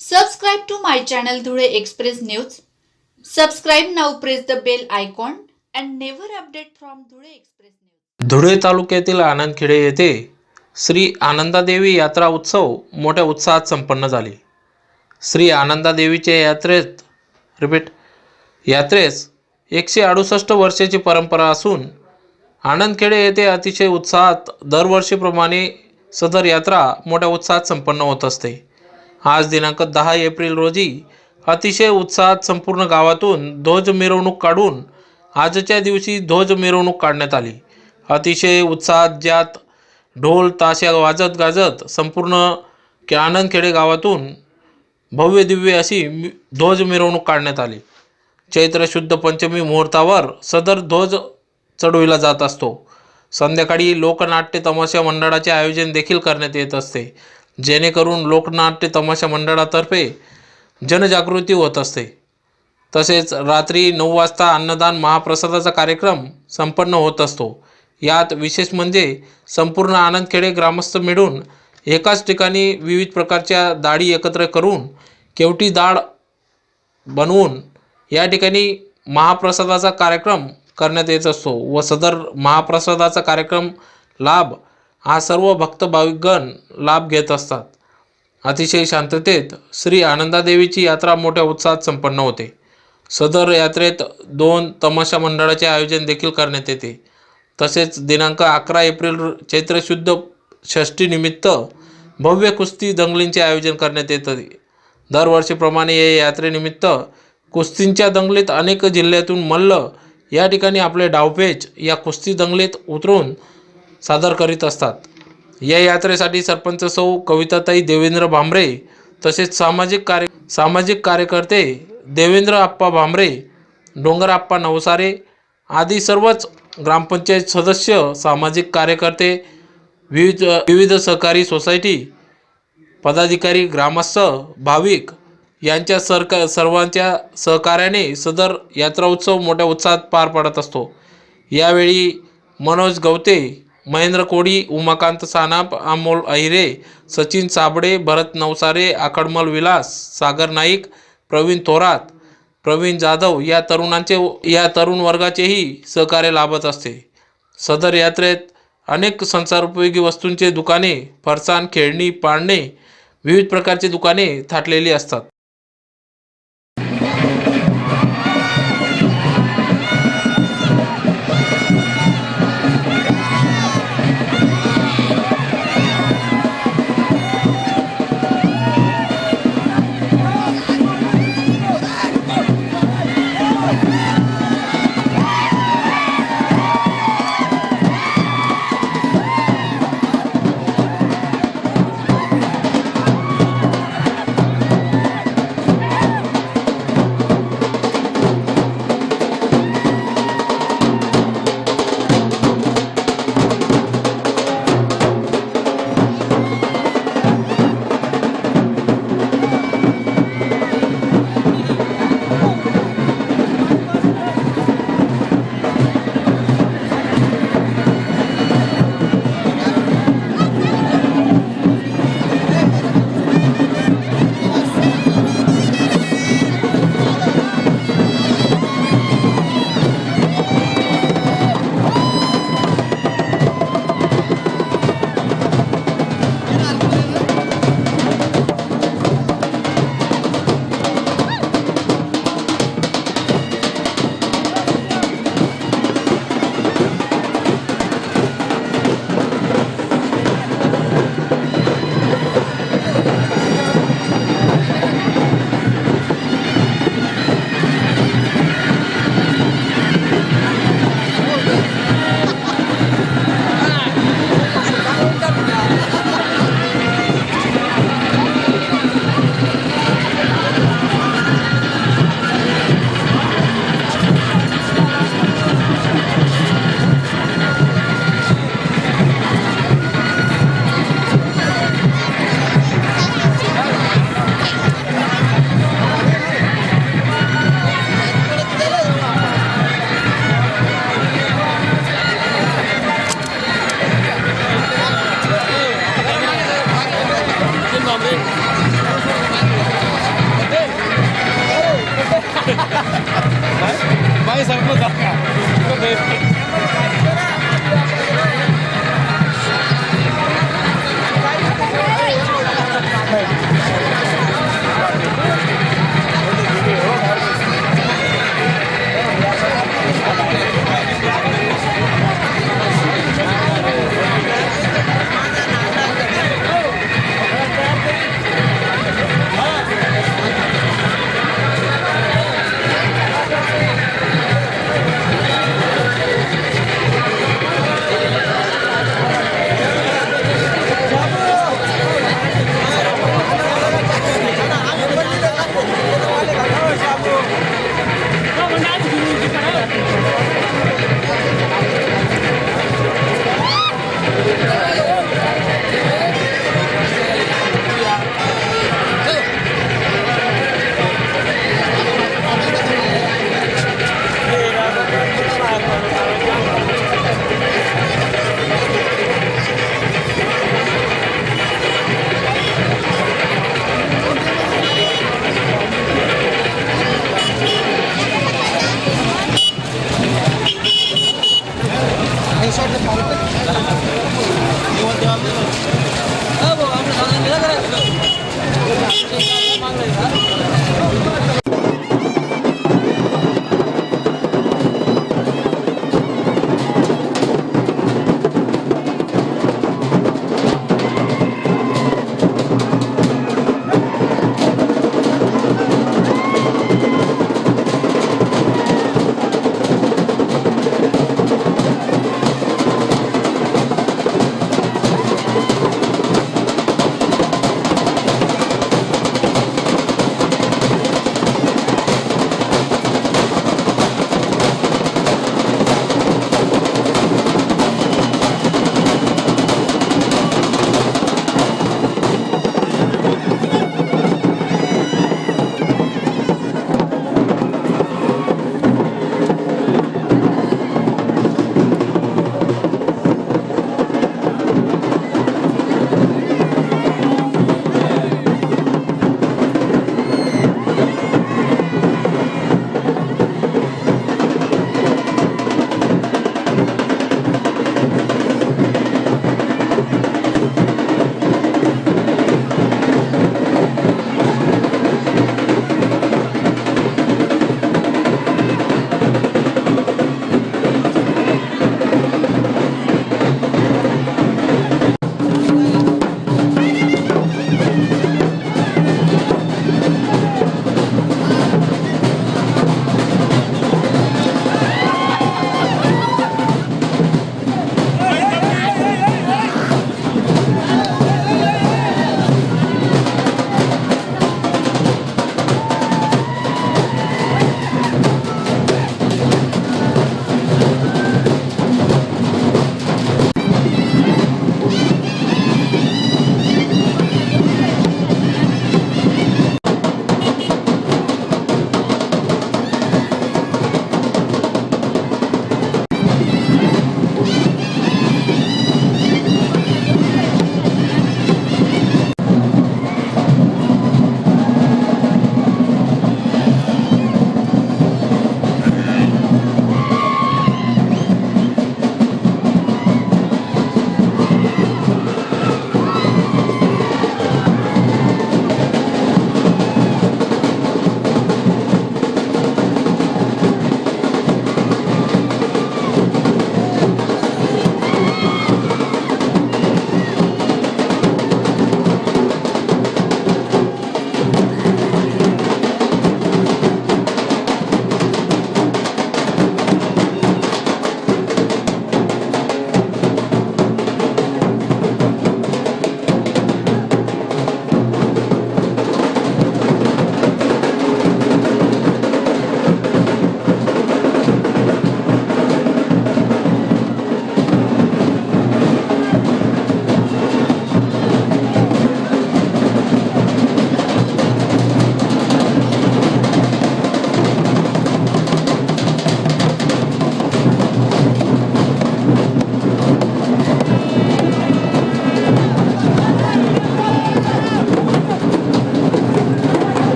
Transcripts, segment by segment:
Subscribe to my channel Dhule Express News. Subscribe now, press the bell icon and never update from Dhule Express News. Dhule तालुक्यातील आनंदखेडे येथे श्री आनंदादेवी यात्रा उत्सव मोठ्या उत्साहात संपन्न झाले. श्री आनंदादेवीच्या यात्रेस 168 वर्षाची परंपरा असून आनंदखेडे येथे अतिशय उत्साहात दरवर्षीप्रमाणे सदर यात्रा मोठ्या उत्साहात संपन्न होत असते. आज दिनांक 10 एप्रिल रोजी अतिशय उत्साहात संपूर्ण गावातून ध्वज मिरवणूक काढून आजच्या दिवशी ध्वज मिरवणूक काढण्यात आली. अतिशय उत्साहात ज्यात ढोल ताशा वाजत गाजत संपूर्ण आनंदखेडे गावातून भव्य दिव्य अशी ध्वज मिरवणूक काढण्यात आली. चैत्र शुद्ध पंचमी मुहूर्तावर सदर ध्वज चढविला जात असतो. संध्याकाळी लोकनाट्य तमाशा मंडळाचे आयोजन देखील करण्यात येत असते, जेणेकरून लोकनाट्य तमाशा मंडळातर्फे जनजागृती होत असते. तसेच रात्री 9 वाजता अन्नदान महाप्रसादाचा कार्यक्रम संपन्न होत असतो. यात विशेष म्हणजे संपूर्ण आनंदखेडे ग्रामस्थ मिळून एकाच ठिकाणी विविध प्रकारच्या डाळी एकत्र करून केवटी डाळ बनवून या ठिकाणी महाप्रसादाचा कार्यक्रम करण्यात येत असतो व सदर महाप्रसादाचा कार्यक्रम लाभ हा सर्व भक्त भाविकगण लाभ घेत असतात. अतिशय शांततेत श्री आनंदादेवीची यात्रा मोठ्या उत्साहात संपन्न होते. सदर यात्रेत 2 तमाशा मंडळाचे आयोजन देखील करण्यात येते. तसेच दिनांक 11 एप्रिल चैत्र शुद्ध षष्ठी निमित्त भव्य कुस्ती दंगलींचे आयोजन करण्यात येते. दरवर्षीप्रमाणे या यात्रेनिमित्त कुस्तींच्या दंगलीत अनेक जिल्ह्यातून मल्ल या ठिकाणी आपले डावपेच या कुस्ती दंगलीत उतरून सादर करीत असतात. या यात्रेसाठी सरपंच सौ कविताताई देवेंद्र भांबरे तसेच सामाजिक कार्यकर्ते देवेंद्र आप्पा भांबरे, डोंगर आप्पा नवसारे आदी सर्वच ग्रामपंचायत सदस्य, सामाजिक कार्यकर्ते, विविध सहकारी सोसायटी पदाधिकारी, ग्रामस्थ, भाविक यांच्या सर्वांच्या सहकार्याने सदर यात्रा उत्सव मोठ्या उत्साहात पार पडत असतो. यावेळी मनोज गवते, महेंद्र कोडी, उमाकांत सानाप, अमोल अहिरे, सचिन साबडे, भरत नवसारे, आखडमल विलास, सागर नाईक, प्रवीण थोरात, प्रवीण जाधव या तरुण वर्गाचेही सहकार्य लाभत असते. सदर यात्रेत अनेक संसारोपयोगी वस्तूंचे दुकाने, फरसाण, खेळणी, पाळणे, विविध प्रकारची दुकाने थाटलेली असतात.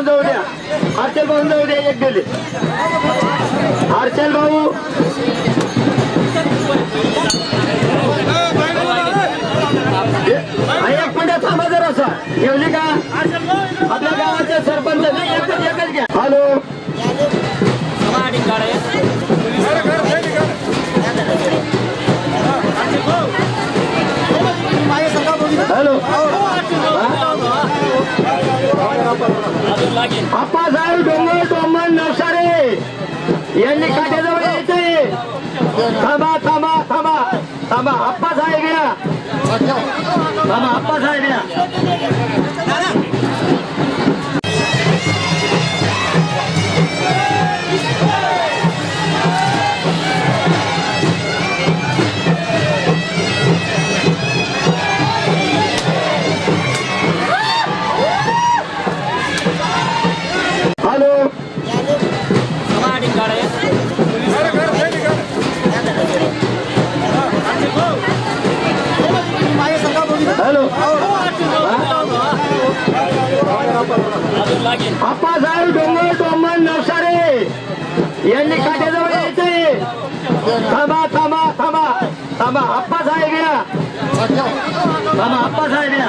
भाऊ जाऊ द्या, हर्षल भाऊ जाऊ द्या, एक गेले हर्षल भाऊ. एक मिनिट थांबा जरासा, ठेवली का आपल्या गावाचे सरपंच? एकच घ्या. हॅलो हॅलो आप्पासाहेब डोंगर डोंगर नवसारे यांनी काट्याजवळ यायचंय. थांबा थांबा थांबा थांबा, आप्पासाहेब या, थांबा आप्पासाहेब या. हॅलो हॅलो आप्पासाहेब डोंगर डोंगर नवसारे यांनी काट्याजवळ यायचंय. थांबा थांबा थांबा थांबा, आप्पासाहेब या, थांबा आप्पासाहेब या.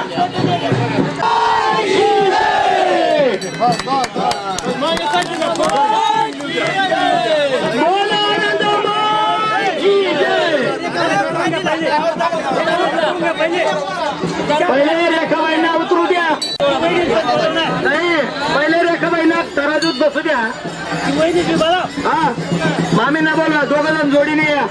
पहिले रेखाबाईंना उतरू द्या, नाही पहिले रेखाबाईंना तराजूत बसू द्या. हा मामींना बोला, दोघ जण जोडीने या.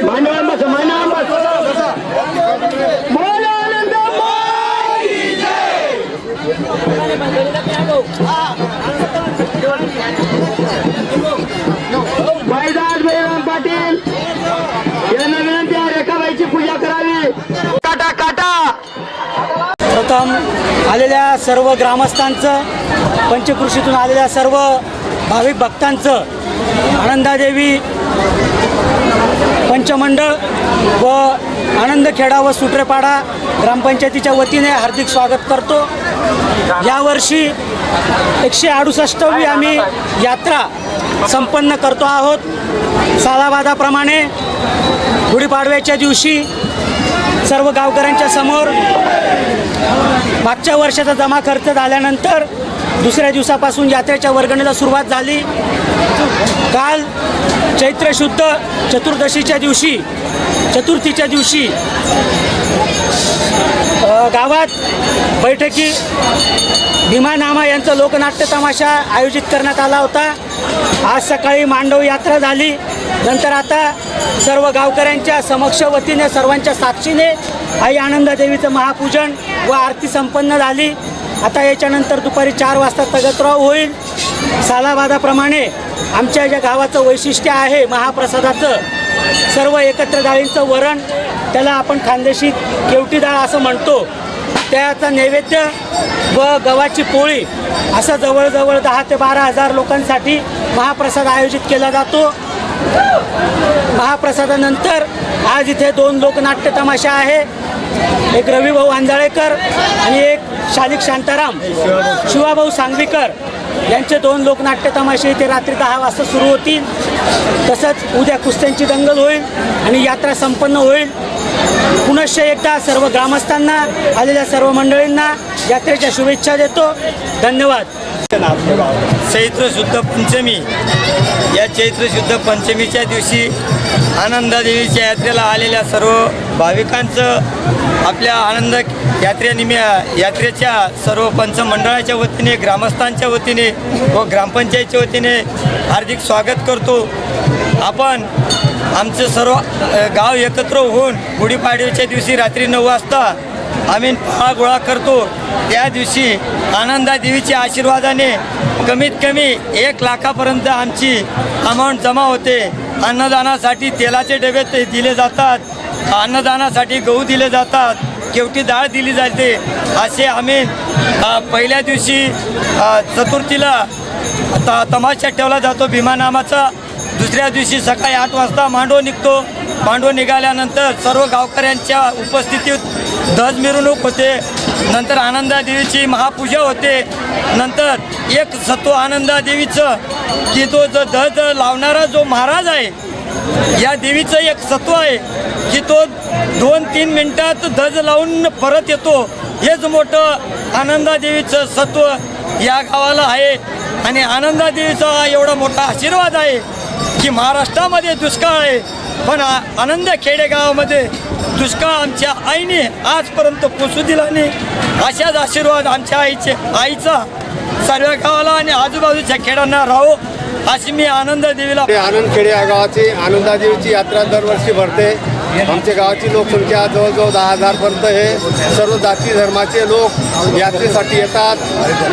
मांडवान बस, मांडवान बस. बोला आनंद माई जय. भाईदास बळीराम पाटील यांना विनंती आहे, रेखाबाईची पूजा करावी. काटा काटा. प्रथम आलेल्या सर्व ग्रामस्थांचं, पंचकृषीतून आलेल्या सर्व भाविक भक्तांचं आनंदादेवी पंचमंडळ व आनंदखेडा व सुत्रेपाडा ग्रामपंचायतीच्या वतीने हार्दिक स्वागत करतो. यावर्षी 168वी आम्ही यात्रा संपन्न करतो आहोत. सालाबादाप्रमाणे गुढीपाडव्याच्या दिवशी सर्व गावकऱ्यांच्या समोर मागच्या वर्षाचा जमा खर्च झाल्यानंतर दुसऱ्या दिवसापासून यात्रेच्या वर्गणीला सुरुवात झाली. काल चैत्र शुद्ध चतुर्दशीच्या दिवशी, चतुर्थीच्या दिवशी गावात बैठकी भीमा नामा यांचं लोकनाट्य तमाशा आयोजित करण्यात आला होता. आज सकाळी मांडव यात्रा झाली. नंतर आता सर्व गावकऱ्यांच्या समक्ष वतीने, सर्वांच्या साक्षीने आई आनंदादेवीचं महापूजन व आरती संपन्न झाली. आता याच्यानंतर दुपारी 4 वाजता तगतराव होईल. सालाबादाप्रमाणे आमच्या ज्या गावाचं वैशिष्ट्य आहे महाप्रसादाचं, सर्व एकत्र डाळींचं वरण, त्याला आपण खानदेशी केवटी डाळ असं म्हणतो, त्याचा नैवेद्य व गव्हाची पोळी असं जवळजवळ 10 ते 12 हजार लोकांसाठी महाप्रसाद आयोजित केला जातो. महाप्रसादानंतर आज इथे 2 लोकनाट्य तमाशा आहे. एक रविभाऊ आंजाळेकर आणि एक शालिक शांताराम शिवाभाऊ सांगवीकर यांचे 2 लोकनाट्य तमाशे इथे रात्री 10 वाजता सुरू होतील. तसंच उद्या कुस्त्यांची दंगल होईल आणि यात्रा संपन्न होईल. पुनश्च एकदा सर्व ग्रामस्थांना, आलेल्या सर्व मंडळींना यात्रेच्या शुभेच्छा देतो. धन्यवाद. चैत्र शुद्ध पंचमी, या चैत्र शुद्ध पंचमीच्या दिवशी आनंदादेवीच्या यात्रेला आलेल्या सर्व भाविकांचं आपल्या आनंद यात्रेच्या सर्व पंचमंडळाच्या वतीने, ग्रामस्थांच्या वतीने व ग्रामपंचायतीच्या वतीने हार्दिक स्वागत करतो. आपण आमचं सर्व गाव एकत्र होऊन गुढीपाडव्याच्या दिवशी रात्री 9 वाजता आम्ही फळा गोळा करतो. त्या दिवशी आनंदादेवीच्या आशीर्वादाने कमीत कमी 1 लाखापर्यंत आमची अमाऊंट जमा होते. अन्नदानासाठी तेलाचे डबे ते दिले जातात, अन्नदानासाठी गहू दिले जातात, केवटी डाळ दिली जाते. असे आम्ही पहिल्या दिवशी चतुर्थीला तमाशा ठेवला जातो भीमा नामाचा. दुसऱ्या दिवशी सकाळी 8 वाजता मांडव निघतो. मांडव निघाल्यानंतर सर्व गावकऱ्यांच्या उपस्थितीत ध्वज मिरवणूक होते. नंतर आनंदादेवीची महापूजा होते. नंतर एक सत्व आनंदादेवीचं की तो जो ध्वज लावणारा जो महाराज आहे, या देवीचं एक सत्व आहे की तो 2-3 मिनिटात ध्वज लावून परत येतो. हेच मोठं आनंदादेवीचं सत्व या गावाला आहे. आणि आनंदादेवीचा एवढा मोठा आशीर्वाद आहे की महाराष्ट्रामध्ये दुष्काळ आहे, पण आनंद खेडेगावामध्ये दुष्काळ आमच्या आईने आजपर्यंत पोचू दिला नाही. अशाच आशीर्वाद आमच्या आईचा सर्व गावाला आणि आजूबाजूच्या खेड्यांना राहो अशी मी आनंददेवीला. आनंदखेडे या गावाची आनंदादेवीची यात्रा दरवर्षी भरते. आमच्या गावाची लोकसंख्या जवळजवळ 10,000 पर्यंत हे सर्व जाती धर्माचे लोक यात्रेसाठी येतात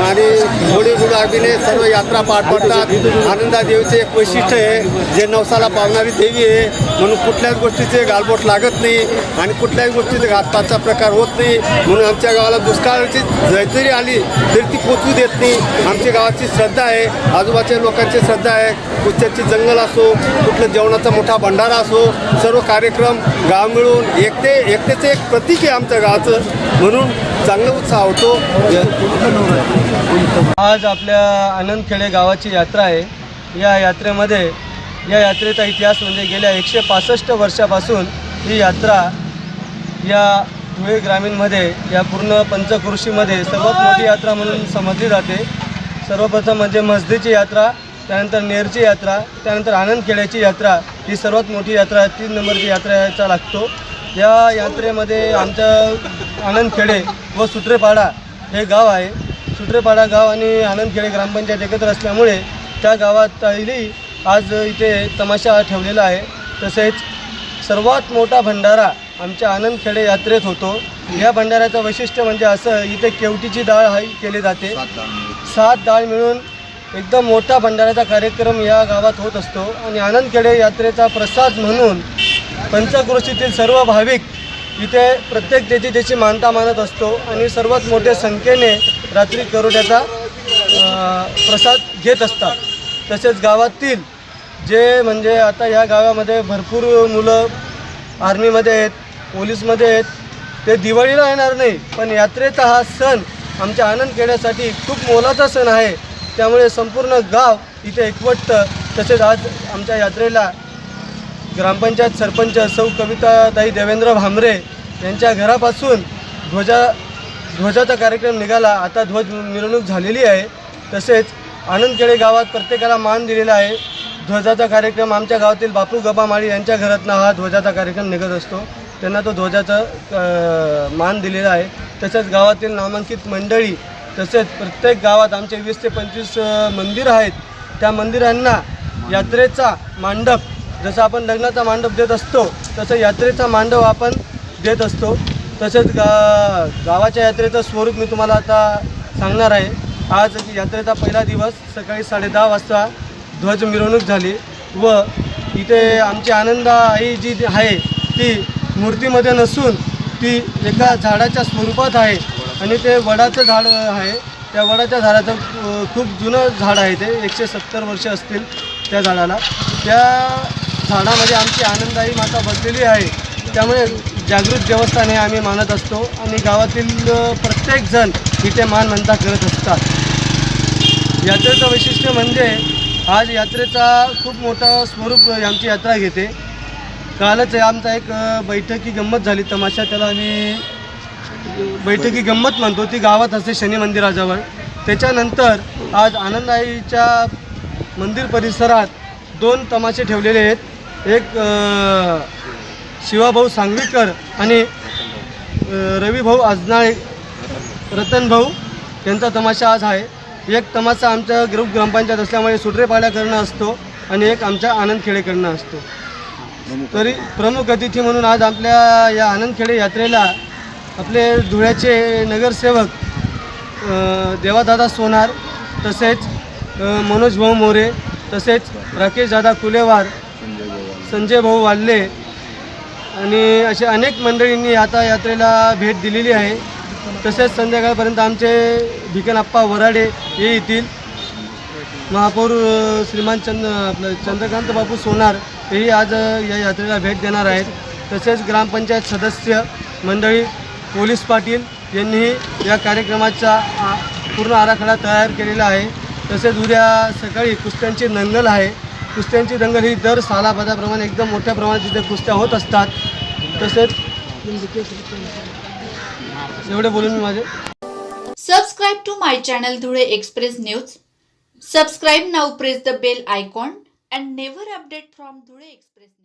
आणि गुढी गुलाबीने सर्व यात्रा पार पडतात. आनंदादेवीचे एक वैशिष्ट्य आहे, जे नवसाला पावणारी देवी आहे म्हणून कुठल्याच गोष्टीचे गालबोट लागत नाही आणि कुठल्याच गोष्टीचे घातपातचा प्रकार होत नाही. म्हणून आमच्या गावाला दुष्काळाची जरी आली तरी ती पोचू देत नाही. आमच्या गावाची श्रद्धा आहे, आजूबाजूच्या लोकांची श्रद्धा आहे. कुठच्याची जंगल असो, कुठलं जेवणाचा मोठा भंडारा असो, सर्व कार्यक्रम गाव मिळून एकतेचं एक प्रतीक आहे आमच्या गावाचं, म्हणून चांगला उत्साह होतो. आज आपल्या आनंदखेडे गावाची यात्रा आहे. या यात्रेचा इतिहास म्हणजे गेल्या 165 वर्षापासून ही यात्रा या धुळे ग्रामीणमध्ये या पूर्ण पंचक्रोशीमध्ये सर्वात मोठी यात्रा म्हणून समजली जाते. सर्वप्रथम म्हणजे मस्जिदची यात्रा, त्यानंतर नेरची यात्रा, त्यानंतर आनंदखेड्याची यात्रा, ही सर्वात मोठी यात्रा 3 नंबरची यात्रेचा लागतो. या यात्रेमध्ये आमचं आनंदखेडे व सुत्रेपाडा हे गाव आहे. सुत्रेपाडा गाव आणि आनंदखेडे ग्रामपंचायत एकत्र असल्यामुळे त्या गावातही आज इथे तमाशा ठेवलेला आहे. तसेच सर्वात मोठा भंडारा आमच्या आनंदखेडे यात्रेत होतो. या भंडाऱ्याचं वैशिष्ट्य म्हणजे असं, इथे केवटीची डाळ ही केली जाते. 7 डाळ मिळून एकदम मोठा भंडाऱ्याचा कार्यक्रम या गावात होत असतो. आणि आनंदखेडे यात्रेचा प्रसाद म्हणून पंचक्रोशीतील सर्व भाविक इथे प्रत्येक त्याची मानता मानत असतो आणि सर्वात मोठ्या संख्येने रात्री करोड्याचा प्रसाद घेत असतात. तसेच गावातील जे म्हणजे आता या गावामध्ये भरपूर मुलं आर्मीमध्ये आहेत, पोलीसमध्ये आहेत, ते दिवाळीला येणार नाही, पण यात्रेचा हा सण आमच्या आनंदखेड्यासाठी खूप मोलाचा सण आहे. त्यामुळे संपूर्ण गाव इथे एकवटतं. तसेच आज आमच्या यात्रेला ग्रामपंचायत सरपंच सौ कविताताई देवेंद्र भामरे यांच्या घरापासून ध्वजाचा कार्यक्रम निघाला. आता ध्वज मिरवणूक झालेली आहे. तसेच आनंदखेडे गावात प्रत्येकाला मान दिलेला आहे. ध्वजाचा कार्यक्रम आमच्या गावातील बापू गबामाळी यांच्या घरातनं हा ध्वजाचा कार्यक्रम निघत असतो. त्यांना तो ध्वजाचा मान दिलेला आहे. तसेच गावातील नामांकित मंडळी, तसेच प्रत्येक गावात आमचे 20 ते 25 मंदिरं आहेत. त्या मंदिरांना यात्रेचा मांडप, जसं आपण लग्नाचा मांडप देत असतो तसं यात्रेचा मांडप आपण देत असतो. तसेच गावाच्या यात्रेचं स्वरूप मी तुम्हाला आता सांगणार आहे. आज यात्रेचा पहिला दिवस सकाळी 10:30 वाजता ध्वज मिरवणूक झाली व इथे आमची आनंदा आई जी आहे ती मूर्तीमध्ये नसून ती एका झाडाच्या स्वरूपात आहे आणि ते वडाचं झाड आहे. त्या वडाच्या झाडाचं खूप जुनं झाड आहे, ते 170 वर्ष असतील त्या झाडाला. त्या झाडामध्ये आमची आनंदाई माता बसलेली आहे. त्यामुळे जागृत देवस्थान हे आम्ही मानत असतो आणि गावातील प्रत्येकजण इथे मान म्हणता करत असतात. यात्रेचं वैशिष्ट्य म्हणजे आज यात्रेचा खूप मोठा स्वरूप आमची यात्रा घेते. कालच आमचा एक बैठकी गंमत झाली, तमाशा त्याला आम्ही बैठकी गंमत म्हणतो, ती गावात असते शनी मंदिराजवळ. त्याच्यानंतर आज आनंदाईच्या मंदिर परिसरात 2 तमाशे ठेवलेले आहेत. एक शिवाभाऊ सांगवीकर आणि रविभाऊ आजनाळे, रतनभाऊ यांचा तमाशा आज आहे. एक तमाशा आमच्या ग्रामपंचायत असल्यामुळे सुट्रेपाड्याकडनं असतो आणि एक आमच्या आनंदखेडेकडनं असतो. तरी प्रमुख अतिथी म्हणून आज आपल्या या आनंदखेडे यात्रेला आपले धुळ्याचे नगरसेवक देवादादा सोनार, तसेच मनोज भाऊ मोरे, तसेच राकेशदादा कुलेवार, संजय भाऊ वाल्ले आणि असे अनेक मंडळींनी आता यात्रेला भेट दिलेली आहे. तसेच संध्याकाळपर्यंत आमचे भिकनप्पा वराडे हे येतील. महापौर श्रीमान आपलं चंद्रकांत बापू सोनार हेही आज या यात्रेला भेट देणार आहेत. तसेच ग्रामपंचायत सदस्य मंडळी, पोलीस पाटील यांनीही या कार्यक्रमाचा पूर्ण आराखडा तयार केलेला आहे. तसेच उद्या सकाळी कुस्त्यांची दंगल आहे. कुस्त्यांची दंगल ही दर सालाबादाप्रमाणे एकदम मोठ्या प्रमाणात तिथे कुस्त्या होत असतात. तसेच एवढे बोलून मी माझे Subscribe to my channel Dhule Express News. Subscribe now, press the bell icon and never update from Dhule Express.